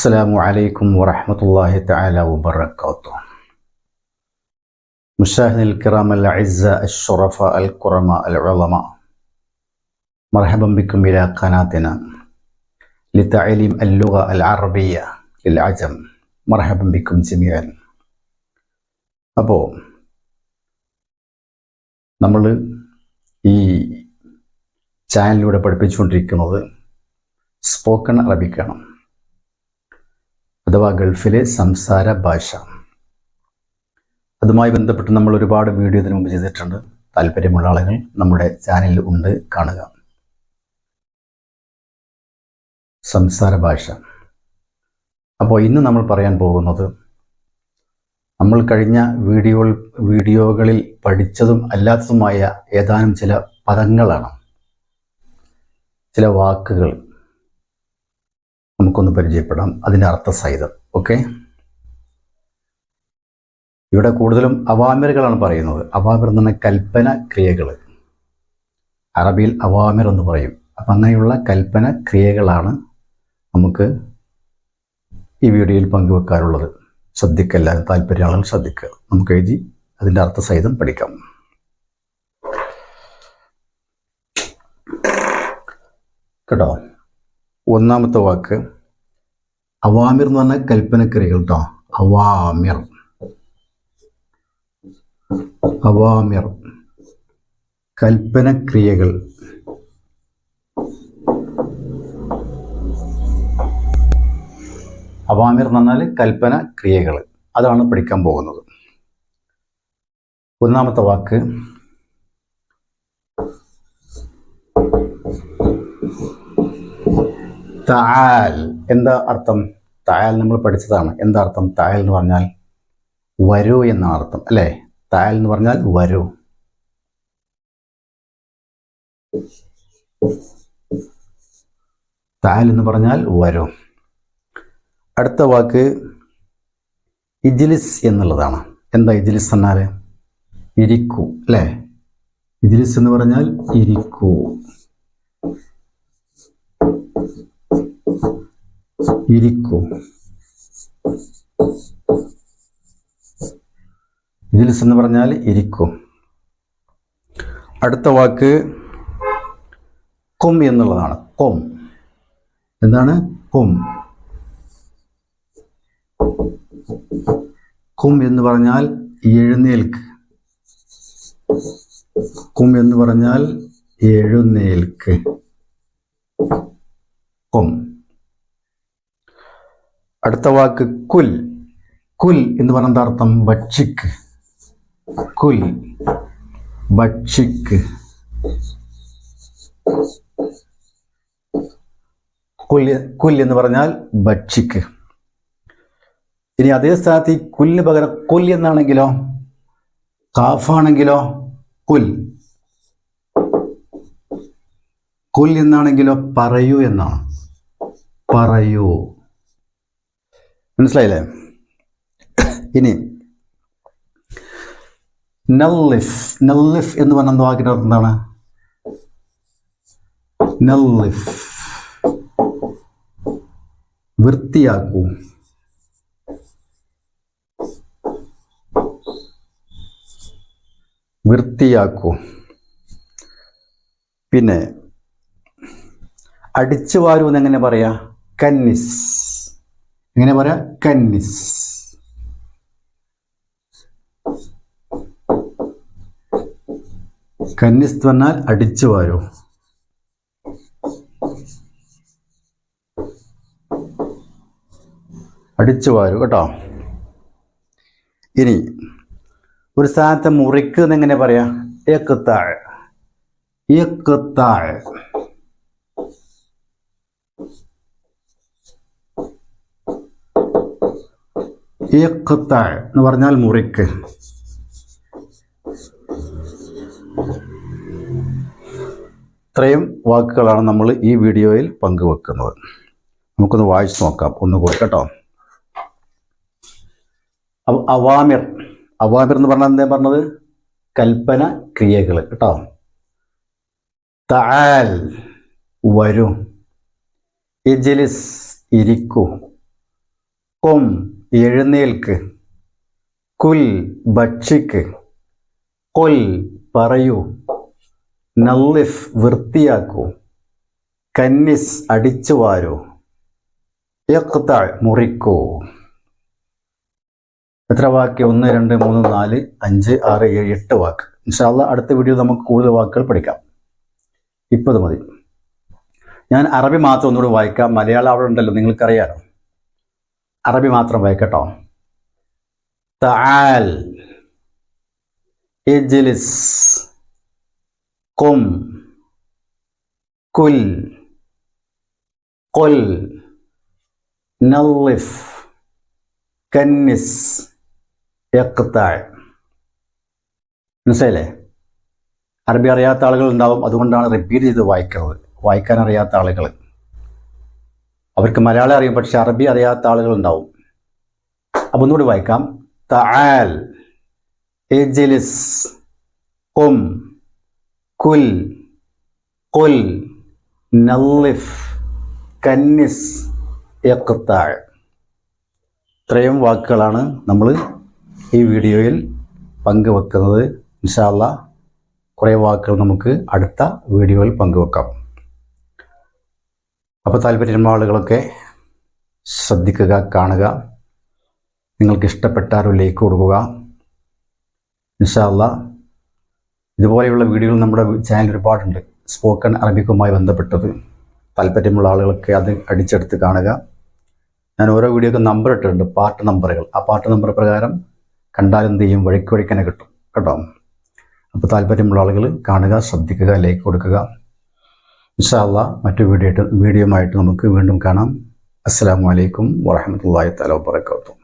السلام عليكم ورحمة الله تعالى وبركاته. مشاهدينا الكرام الأعزاء الشرفاء الكرماء العلماء، مرحبا بكم إلى قناتنا لتعليم اللغة العربية للعجم. مرحبا بكم جميعا. അപ്പോൾ നമ്മൾ ഈ ചാനലിലൂടെ പഠിപ്പിച്ചുകൊണ്ടിരിക്കുന്നത് സ്പോക്കൺ അറബിക്കാണ്, അഥവാ ഗൾഫിലെ സംസാര ഭാഷ. അതുമായി ബന്ധപ്പെട്ട് നമ്മൾ ഒരുപാട് വീഡിയോ ഇതിനു മുമ്പ് ചെയ്തിട്ടുണ്ട്. താല്പര്യമുള്ള ആളുകൾ നമ്മുടെ ചാനലിൽ ഉണ്ട്, കാണുക. സംസാര ഭാഷ. അപ്പോൾ ഇന്ന് നമ്മൾ പറയാൻ പോകുന്നത് നമ്മൾ കഴിഞ്ഞ വീഡിയോകളിൽ പഠിച്ചതും അല്ലാത്തതുമായ ഏതാനും ചില പദങ്ങളാണ്, ചില വാക്കുകൾ നമുക്കൊന്ന് പരിചയപ്പെടാം, അതിൻ്റെ അർത്ഥസഹിതം. ഓക്കെ, ഇവിടെ കൂടുതലും അവാമിറുകളാണ് പറയുന്നത്. അവാമിർ എന്ന് പറഞ്ഞാൽ കൽപ്പന ക്രിയകൾ, അറബിയിൽ അവാമിർ എന്ന് പറയും. അപ്പം അങ്ങനെയുള്ള കൽപ്പന ക്രിയകളാണ് നമുക്ക് ഈ വീഡിയോയിൽ പങ്കുവെക്കാറുള്ളത്. ശ്രദ്ധിക്കല്ലാതെ താല്പര്യമുള്ള ശ്രദ്ധിക്കുക. നമുക്ക് എഴുതി അതിൻ്റെ അർത്ഥസഹിതം പഠിക്കാം. കേട്ടോ, ഒന്നാമത്തെ വാക്ക് അവാമിർ എന്ന് പറഞ്ഞാൽ കൽപ്പനക്രിയകൾ. കേട്ടോ, അവാമിർ, അവാമിർ കൽപ്പനക്രിയകൾ. അവാമിർ എന്ന് പറഞ്ഞാൽ കൽപ്പന ക്രിയകൾ. അതാണ് പഠിക്കാൻ പോകുന്നത്. ഒന്നാമത്തെ വാക്ക് തആൽ. എന്താ അർത്ഥം? തആൽ നമ്മൾ പഠിച്ചതാണ്. എന്താ അർത്ഥം? തആൽ എന്ന് പറഞ്ഞാൽ വരൂ എന്നാണ് അർത്ഥം, അല്ലേ? തആൽ എന്ന് പറഞ്ഞാൽ വരൂ. തആൽ എന്ന് പറഞ്ഞാൽ വരൂ. അടുത്ത വാക്ക് ഇജ്ലിസ് എന്നുള്ളതാണ്. എന്താ ഇജ്ലിസ് എന്നാൽ? ഇരിക്കൂ, അല്ലേ? ഇജ്ലിസ് എന്ന് പറഞ്ഞാൽ ഇരിക്കൂ. ഇരിക്കൂ. ഇജ്ലിസ് എന്ന് പറഞ്ഞാൽ ഇരിക്കൂ. അടുത്ത വാക്ക് ഖും എന്നുള്ളതാണ്. ഖും എന്താണ്? ഖും. ഖും എന്ന് പറഞ്ഞാൽ എഴുന്നേൽക്ക്. ഖും എന്ന് പറഞ്ഞാൽ എഴുന്നേൽക്ക്. ഖും. അടുത്ത വാക്ക് കുൽ. കുൽ എന്ന് പറഞ്ഞ അർത്ഥം ഭക്ഷിക്ക്. കുൽ, ഭക്ഷിക്ക്. കുൽ എന്ന് പറഞ്ഞാൽ ഭക്ഷിക്ക്. ഇനി അതേ സ്ഥാനത്ത് ഈ കുല്ലിന് പകരം കുൽ എന്നാണെങ്കിലോ, കാഫാണെങ്കിലോ കുൽ. കുൽ എന്നാണെങ്കിലോ പറയൂ എന്നാണ്. പറയൂ. മനസ്സിലായില്ലേ? ഇനി നല്ലിഫ്. നല്ലിഫ് എന്ന് പറഞ്ഞ വാക്കിൻ്റെ അർത്ഥം എന്താണ്? നല്ലിഫ്, വൃത്തിയാക്കൂ. വൃത്തിയാക്കൂ. പിന്നെ അടിച്ചു വാരൂ എന്നെങ്ങനെ പറയാ? കന്നിസ്. എങ്ങനെ പറയാ? കന്നിസ്. കന്നിസ് പറഞ്ഞാൽ അടിച്ചു വാരൂ. അടിച്ചു വാരൂ, കേട്ടോ. ഇനി ഒരു സ്ഥാനത്തെ മുറിക്ക് എന്നെങ്ങനെ പറയാ? ഇഖ്താഅ്. ഇഖ്താഅ്. ഇഖ്താഅ് എന്ന് പറഞ്ഞാൽ മുറിക്ക്. ഇത്രയും വാക്കുകളാണ് നമ്മൾ ഈ വീഡിയോയിൽ പങ്കുവെക്കുന്നത്. നമുക്കൊന്ന് വായിച്ചു നോക്കാം ഒന്നുകൂടി, കേട്ടോ. അവാമിർ. അവാമിർ എന്ന് പറഞ്ഞാൽ എന്താ പറഞ്ഞത്? കൽപ്പന ക്രിയകൾ, കേട്ടോ. തആൽ വരൂ. ഇജ്ലിസ് ഇരിക്കൂ. കൊം എഴുന്നേൽക്ക്, കുൽ ഭക്ഷിക്ക്, കൊൽ പറയൂ, നള്ളിഫ് വൃത്തിയാക്കൂ, കന്നിസ് അടിച്ചു വാരൂ, യഖ്ത മുറിക്കൂ. എത്ര വാക്ക്? 1 2 3 4 5 6 7 8 വാക്ക്. ഇൻഷാ അല്ലാഹ് അടുത്ത വീഡിയോ നമുക്ക് കൂടുതൽ വാക്കുകൾ പഠിക്കാം. ഇപ്പോൾ ഇത് മതി. ഞാൻ അറബി മാത്രം ഒന്നുകൂടി വായിക്കാം. മലയാളം അവിടെ ഉണ്ടല്ലോ, നിങ്ങൾക്കറിയാലോ. അറബി മാത്രം വായിക്കട്ടോ. തആൽ, ഇജ്ലിസ്, ഖും, കുൽ, ഖുൽ, നള്ളിഫ്, കന്നിസ്, യഖ്ത. മനസ്സിലായില്ലേ? അറബി അറിയാത്ത ആളുകൾ ഉണ്ടാവും, അതുകൊണ്ടാണ് റിപ്പീറ്റ് ചെയ്ത് വായിക്കുന്നത്. വായിക്കാൻ അറിയാത്ത ആളുകൾ, അവർക്ക് മലയാളം അറിയും പക്ഷെ അറബി അറിയാത്ത ആളുകൾ ഉണ്ടാവും. അപ്പം ഒന്നുകൂടി വായിക്കാം. തആൽ, ഇജ്ലിസ്, ഖും, കുൽ, ഖുൽ, നള്ളിഫ്, കന്നിസ്, യഖ്ത. ഇത്രയും വാക്കുകളാണ് നമ്മൾ ഈ വീഡിയോയിൽ പങ്കുവെക്കുന്നത്. ഇൻഷാ അല്ലാഹ് കുറേ വാക്കുകൾ നമുക്ക് അടുത്ത വീഡിയോയിൽ പങ്കുവെക്കാം. അപ്പോൾ താല്പര്യമുള്ള ആളുകളൊക്കെ ശ്രദ്ധിക്കുക, കാണുക. നിങ്ങൾക്ക് ഇഷ്ടപ്പെട്ട ഒരു ലൈക്ക് കൊടുക്കുക. ഇൻഷാ അല്ലാഹ് ഇതുപോലെയുള്ള വീഡിയോകൾ നമ്മുടെ ചാനൽ ഒരുപാടുണ്ട്, സ്പോക്കൺ അറബിക്കുമായി ബന്ധപ്പെട്ടത്. താല്പര്യമുള്ള ആളുകളൊക്കെ അത് അടിച്ചെടുത്ത് കാണുക. ഞാൻ ഓരോ വീഡിയോക്ക് നമ്പർ ഇട്ടിട്ടുണ്ട്, പാർട്ട് നമ്പറുകൾ. ആ പാർട്ട് നമ്പർ പ്രകാരം കണ്ടാൽ എന്ത് ചെയ്യും, വഴിക്ക് വഴിക്കന്നെ കിട്ടും കേട്ടോ. അപ്പോൾ താല്പര്യമുള്ള ആളുകൾ കാണുക, ശ്രദ്ധിക്കുക, ലൈക്ക് കൊടുക്കുക. ഇൻഷാ അല്ലാഹ് മറ്റു വീഡിയോയുമായിട്ട് നമുക്ക് വീണ്ടും കാണാം. അസ്സലാമു അലൈക്കും വറഹ്മത്തുള്ളാഹി തആല വബറകാതുഹു.